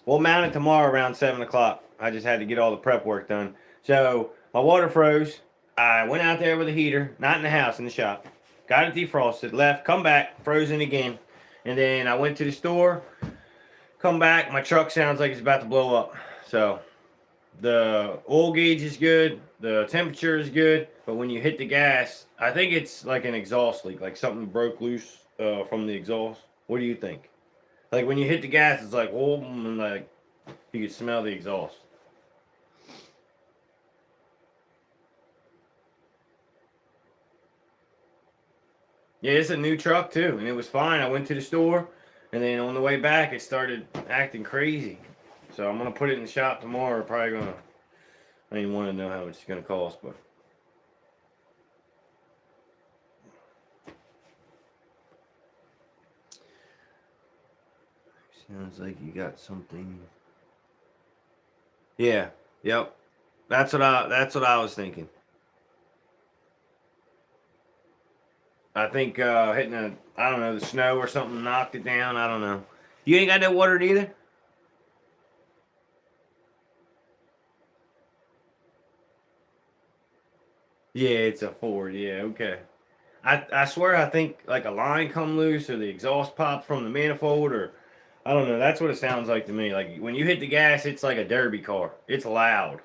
We'll mount it tomorrow around 7 o'clock. I just had to get all the prep work done. So, my water froze. I went out there with a heater, not in the house, in the shop. Got it defrosted, left, come back, frozen again. And then I went to the store, come back, my truck sounds like it's about to blow up. So, the oil gauge is good, the temperature is good, but when you hit the gas, I think it's like an exhaust leak, like something broke loose from the exhaust. What do you think? Like when you hit the gas, it's like, oh, and like you can smell the exhaust. Yeah, it's a new truck too, and it was fine. I went to the store, and then on the way back, it started acting crazy. So I'm gonna put it in the shop tomorrow. Probably gonna. I didn't want to know how much it's gonna cost, but. Sounds like you got something. Yeah. Yep. That's what I was thinking. I think hitting I don't know, the snow or something knocked it down. I don't know. You ain't got no water either? Yeah, it's a Ford. Yeah, okay. I swear I think like a line come loose or the exhaust popped from the manifold or I don't know. That's what it sounds like to me. Like when you hit the gas, it's like a derby car. It's loud.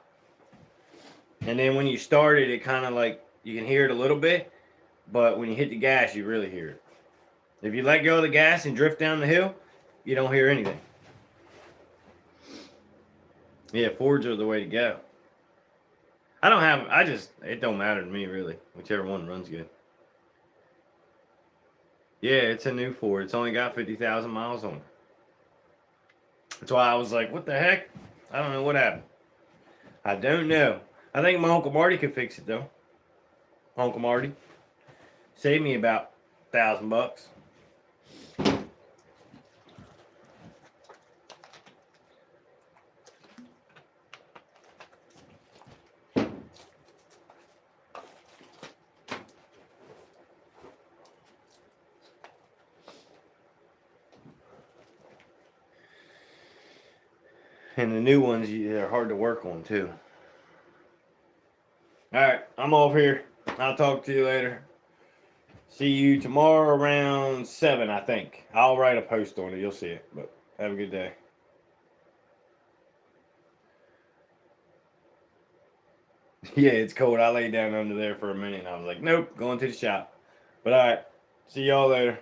And then when you start it, it kind of like you can hear it a little bit, but when you hit the gas, you really hear it. If you let go of the gas and drift down the hill, you don't hear anything. Yeah, Fords are the way to go. I don't have. I just. It don't matter to me really. Whichever one runs good. Yeah, it's a new Ford. It's only got 50,000 miles on it. That's why I was like, what the heck? I don't know what happened. I don't know. I think my Uncle Marty could fix it though. Uncle Marty saved me about $1,000. And the new ones, they're hard to work on too. All right, I'm off here. I'll talk to you later. See you tomorrow around 7, I think. I'll write a post on it. You'll see it. But have a good day. Yeah, it's cold. I laid down under there for a minute and I was like, nope, going to the shop. But all right, see y'all later.